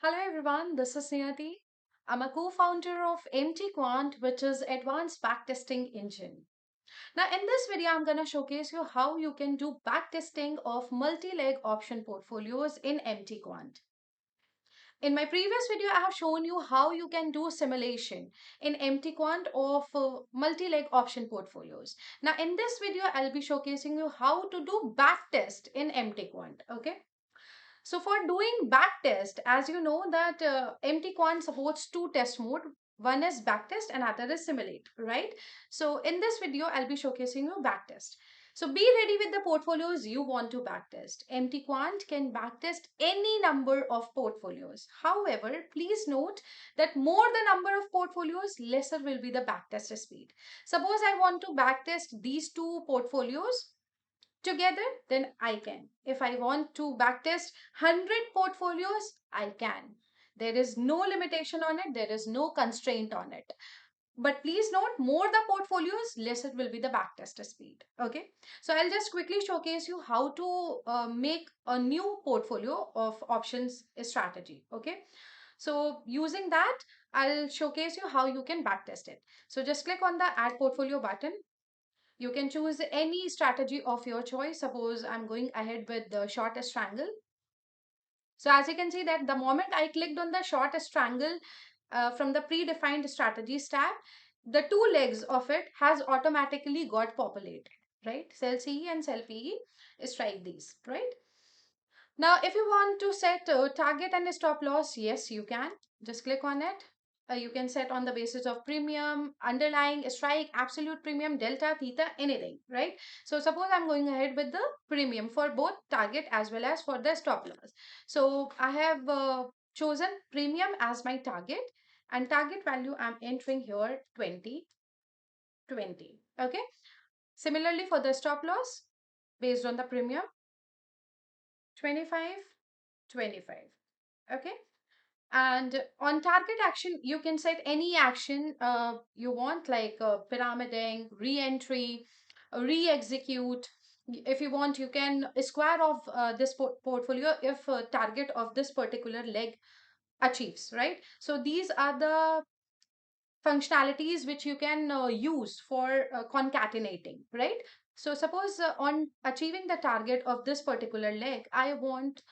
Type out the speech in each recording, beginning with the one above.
Hello everyone, this is Niyati. I'm a co-founder of MT Quant, which is advanced backtesting engine. Now in this video, I'm going to showcase you how you can do backtesting of multi-leg option portfolios in MT Quant. In my previous video, I have shown you how you can do simulation in MT Quant of multi-leg option portfolios. Now in this video, I'll be showcasing you how to do backtest in MT Quant. Okay. So for doing backtest, as you know that MT-Quant supports two test mode. One is backtest and other is simulate, right? So in this video, I'll be showcasing you backtest. So be ready with the portfolios you want to backtest. MT-Quant can backtest any number of portfolios. However, please note that more the number of portfolios, lesser will be the backtest speed. Suppose I want to backtest these two portfolios together, then I can. If I want to backtest 100 portfolios, I can. There is no limitation on it, there is no constraint on it. But please note, more the portfolios, less it will be the backtest speed. Okay. So I'll just quickly showcase you how to make a new portfolio of options strategy. Okay. So using that, I'll showcase you how you can backtest it. So just click on the add portfolio button. You can choose any strategy of your choice. Suppose I'm going ahead with the shortest triangle. So as you can see that the moment I clicked on the shortest triangle from the predefined strategies tab, the two legs of it has automatically got populated, right? Cell CE and cell PE, strike these, right? Now, if you want to set a target and a stop loss, yes, you can. Just click on it. You can set on the basis of premium, underlying, strike, absolute premium, delta, theta, anything, right? So suppose I'm going ahead with the premium for both target as well as for the stop loss. So I have chosen premium as my target, and target value I'm entering here 20, 20. Okay. Similarly for the stop loss, based on the premium, 25, 25. Okay. And on target action, you can set any action you want, like pyramiding, re-entry, re-execute. If you want, you can square off this portfolio if target of this particular leg achieves, right? So these are the functionalities which you can use for concatenating, right? So suppose on achieving the target of this particular leg, I want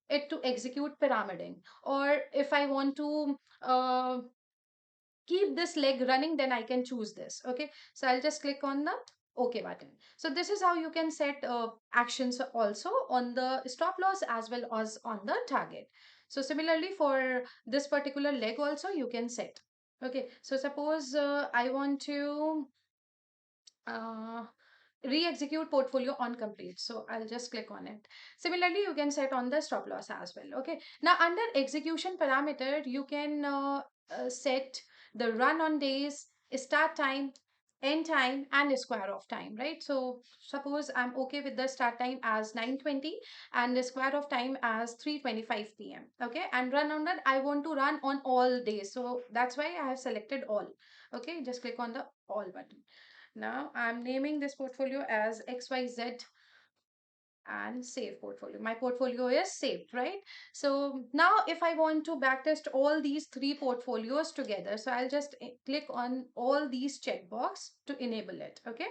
it to execute pyramiding, or if I want to keep this leg running, then I can choose this. Okay, so I'll just click on the OK button. So this is how you can set actions also on the stop loss as well as on the target. So similarly for this particular leg also you can set. Okay, so suppose I want to uh, re-execute portfolio on complete, so I'll just click on it. Similarly, you can set on the stop loss as well. Okay, now under execution parameter, you can set the run on days, start time, end time, and square of time, right? So suppose I'm okay with the start time as 9:20 and the square of time as 3:25 p.m. Okay, and run on that, I want to run on all days, so that's why I have selected all. Okay, just click on the all button. Now I'm naming this portfolio as XYZ and save portfolio. My portfolio is saved, right? So now if I want to backtest all these three portfolios together, so I'll just click on all these checkbox to enable it. Okay.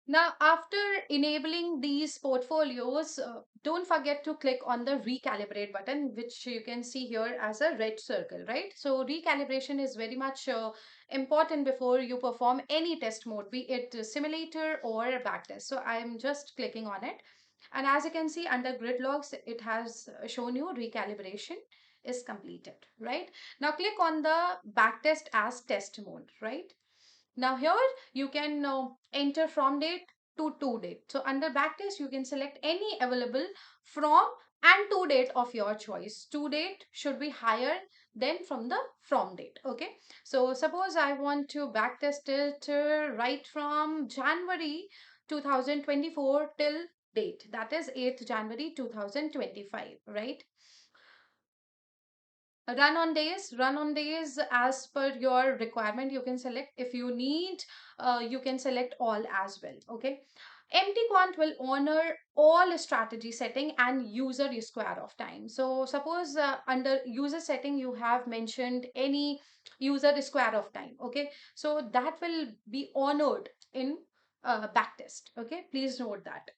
Now, after enabling these portfolios, don't forget to click on the recalibrate button, which you can see here as a red circle, right? So recalibration is very much important before you perform any test mode, be it a simulator or a backtest. So I'm just clicking on it. And as you can see under grid logs, it has shown you recalibration is completed, right? Now click on the backtest as test mode, right? Now here you can enter from date to date. So under backtest, you can select any available from and to date of your choice. To date should be higher than from the from date. Okay. So suppose I want to backtest it right from January 2024 till date. That is 8th January 2025, right? Run on days as per your requirement, you can select. If you need, you can select all as well. Okay, Empty quant will honor all strategy setting and user square of time. So suppose under user setting you have mentioned any user square of time. Okay, so that will be honored in backtest. Okay, please note that.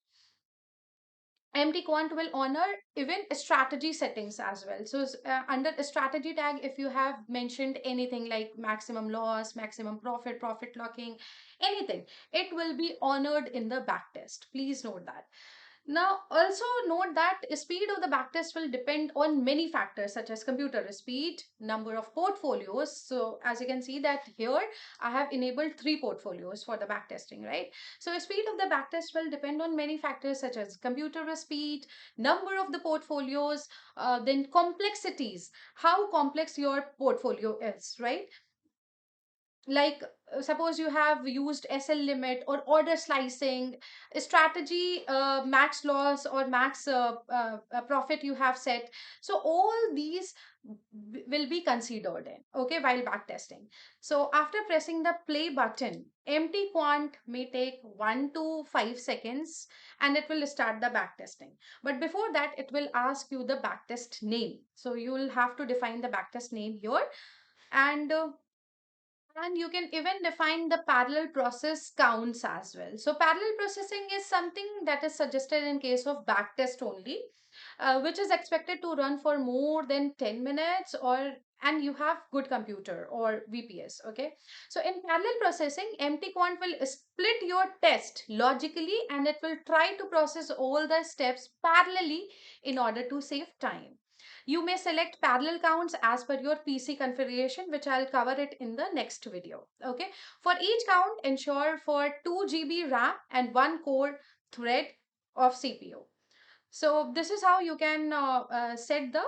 Empty quant will honor even strategy settings as well. So under a strategy tag, if you have mentioned anything like maximum loss, maximum profit, profit locking, anything, it will be honored in the backtest. Please note that. Now, also note that speed of the backtest will depend on many factors such as computer speed, number of portfolios. So as you can see that here, I have enabled 3 portfolios for the backtesting, right? So speed of the backtest will depend on many factors such as computer speed, number of the portfolios, then complexities, how complex your portfolio is, right? Like suppose you have used SL limit or order slicing, strategy, max loss or max profit you have set. So all these will be considered in, okay, while backtesting. So after pressing the play button, empty quant may take 1 to 5 seconds and it will start the backtesting. But before that it will ask you the backtest name, so you will have to define the backtest name here. And you can even define the parallel process counts as well. So parallel processing is something that is suggested in case of backtest only, which is expected to run for more than 10 minutes or and you have good computer or VPS. Okay. So in parallel processing, empty quant will split your test logically and it will try to process all the steps parallelly in order to save time. You may select parallel counts as per your PC configuration, which I'll cover it in the next video. Okay. For each count, ensure for 2 GB RAM and 1 core thread of CPU. So this is how you can set the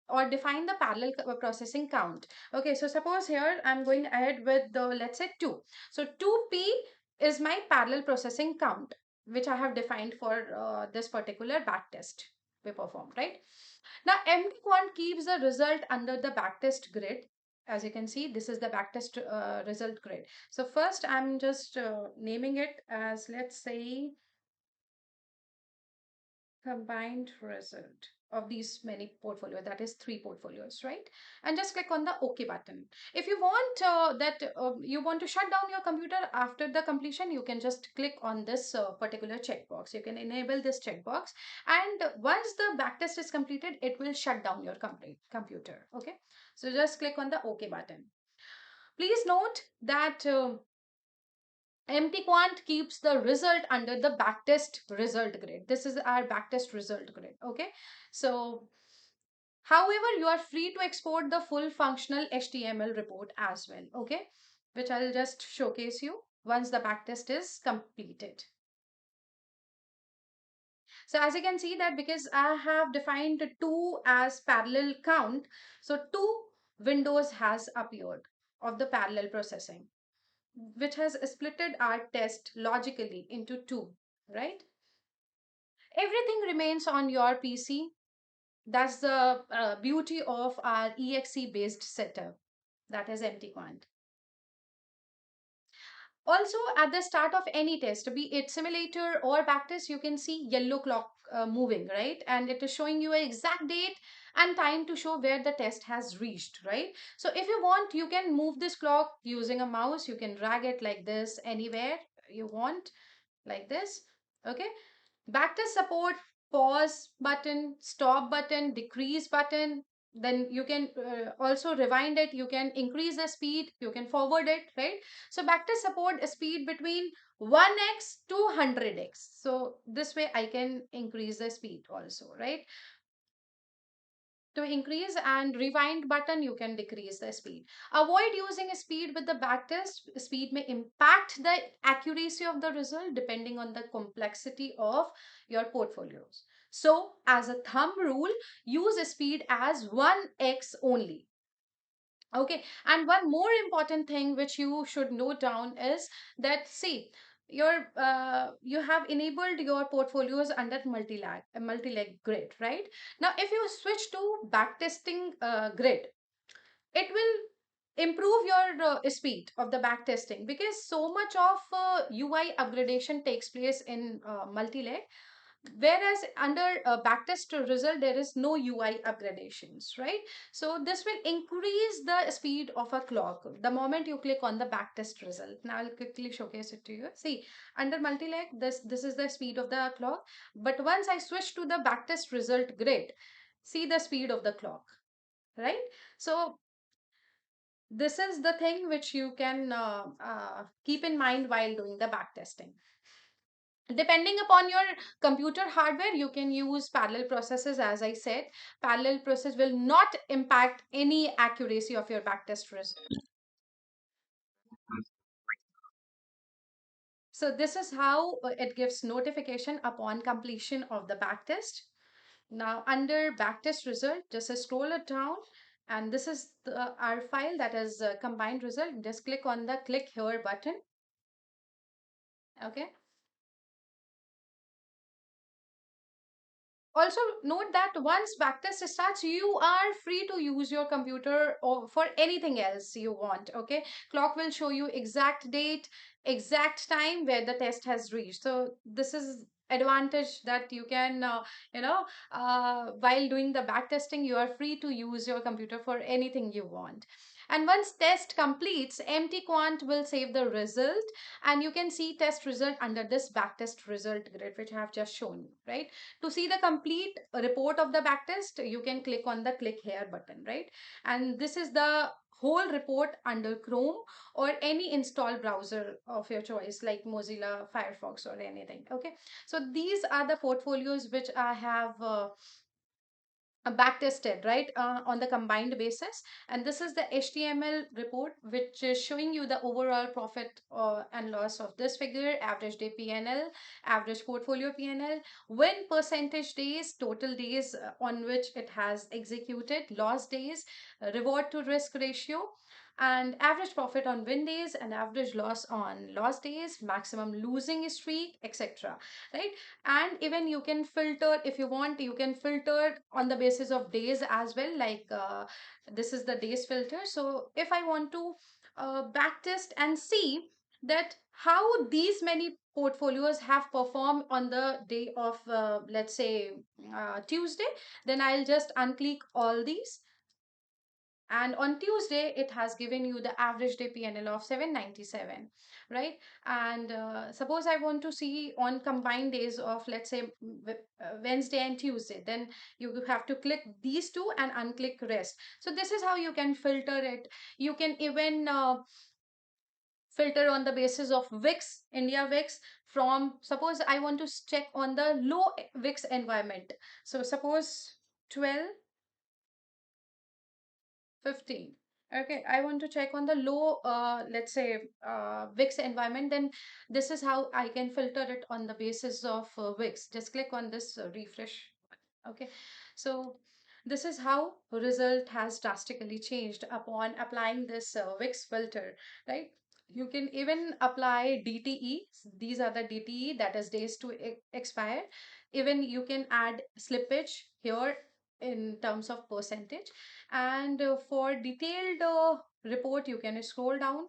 or define the parallel processing count. Okay, so suppose here I'm going ahead with the, let's say 2. So 2P is my parallel processing count, which I have defined for this particular backtest we performed, right? Now, empty quant keeps the result under the backtest grid. As you can see, this is the backtest result grid. So first, I'm just naming it as, let's say, combined result of these many portfolios, that is 3 portfolios, right? And just click on the OK button. If you want you want to shut down your computer after the completion, you can just click on this particular checkbox. You can enable this checkbox, and once the backtest is completed, it will shut down your computer. Okay, so just click on the OK button. Please note that empty quant keeps the result under the backtest result grid. This is our backtest result grid. Okay. So, however, you are free to export the full functional HTML report as well. Okay. Which I'll just showcase you once the backtest is completed. So as you can see that because I have defined 2 as parallel count, so 2 windows has appeared of the parallel processing, which has splitted our test logically into 2, right? Everything remains on your PC. That's the beauty of our EXE based setup, that is empty quant. Also, at the start of any test, be it simulator or backtest, you can see yellow clock moving, right? And it is showing you an exact date and time to show where the test has reached, right? So if you want, you can move this clock using a mouse. You can drag it like this anywhere you want, like this. Okay. Backtest support pause button, stop button, decrease button. Then you can also rewind it. You can increase the speed. You can forward it, right? So backtest support a speed between 1x to 100x. So this way I can increase the speed also, right? To increase and rewind button, you can decrease the speed. Avoid using speed with the backtest. Speed may impact the accuracy of the result depending on the complexity of your portfolios. So, as a thumb rule, use speed as 1x only. Okay, and one more important thing which you should note down is that, see, you have enabled your portfolios under multi-leg grid, right? Now if you switch to backtesting grid, it will improve your speed of the back testing, because so much of UI upgradation takes place in multi-leg, whereas under backtest result there is no UI upgradations, right? So this will increase the speed of a clock the moment you click on the backtest result. Now I'll quickly showcase it to you. See, under multi-leg, this is the speed of the clock, but once I switch to the backtest result grid, see the speed of the clock, right? So this is the thing which you can keep in mind while doing the backtesting. Depending upon your computer hardware, you can use parallel processes. As I said, parallel process will not impact any accuracy of your backtest result. So this is how it gives notification upon completion of the backtest. Now under backtest result, just scroll it down, and this is our file, that is combined result. Just click on the click here button. Okay. Also note that once backtest starts, you are free to use your computer or for anything else you want. Okay, clock will show you exact date, exact time where the test has reached. So this is advantage that you can while doing the backtesting, you are free to use your computer for anything you want. And once test completes, empty quant will save the result, and you can see test result under this backtest result grid, which I have just shown you, right? To see the complete report of the backtest, you can click on the click here button, right? And this is the whole report under Chrome or any installed browser of your choice, like Mozilla, Firefox, or anything. Okay, so these are the portfolios which I have backtested, right, on the combined basis. And this is the HTML report which is showing you the overall profit and loss of this figure, average day PNL, average portfolio PNL, win percentage days, total days on which it has executed, loss days, reward to risk ratio, and average profit on win days and average loss on loss days, maximum losing streak, etc., right? And even you can filter, if you want, you can filter on the basis of days as well, like this is the days filter. So if I want to backtest and see that how these many portfolios have performed on the day of let's say Tuesday, then I'll just unclick all these, and on Tuesday it has given you the average day PNL of 797, right? And suppose I want to see on combined days of, let's say, Wednesday and Tuesday, then you have to click these two and unclick rest. So this is how you can filter it. You can even filter on the basis of VIX, India VIX. From, suppose I want to check on the low VIX environment, so suppose 12, 15. Okay, I want to check on the low, let's say, VIX environment. Then this is how I can filter it on the basis of VIX. Just click on this refresh. Okay, so this is how result has drastically changed upon applying this VIX filter, right? You can even apply DTE. These are the DTE, that is days to expire. Even you can add slippage here in terms of percentage. And for detailed report, you can scroll down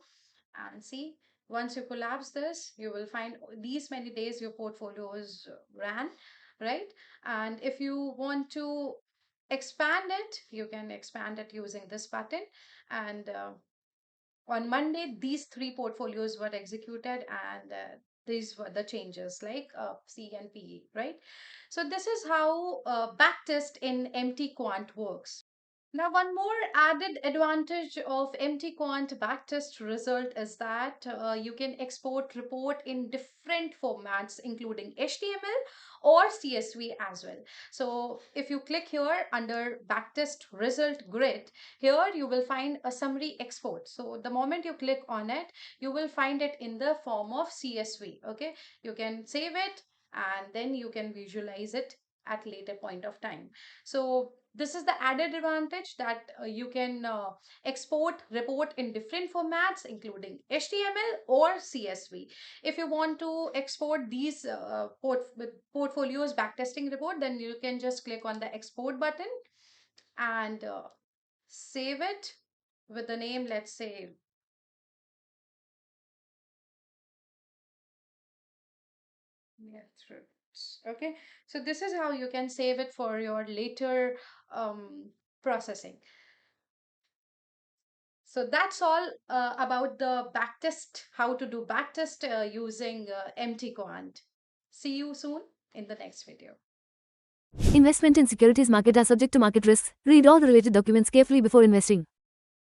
and see. Once you collapse this, you will find these many days your portfolios ran, right? And if you want to expand it, you can expand it using this button. And on Monday, these three portfolios were executed, and these were the changes, like C and PE, right? So this is how backtest in empty quant works. Now, one more added advantage of empty quant backtest result is that you can export report in different formats, including HTML or CSV as well. So if you click here under backtest result grid, here you will find a summary export. So the moment you click on it, you will find it in the form of CSV. Okay, you can save it and then you can visualize it at later point of time. So this is the added advantage that you can export report in different formats, including HTML or CSV. If you want to export these portfolios backtesting report, then you can just click on the export button and save it, with the name, let's say, yeah, fruits. Okay, so this is how you can save it for your later processing. So that's all about the backtest, how to do backtest using empty quant. See you soon in the next video. Investment in securities market are subject to market risks. Read all the related documents carefully before investing.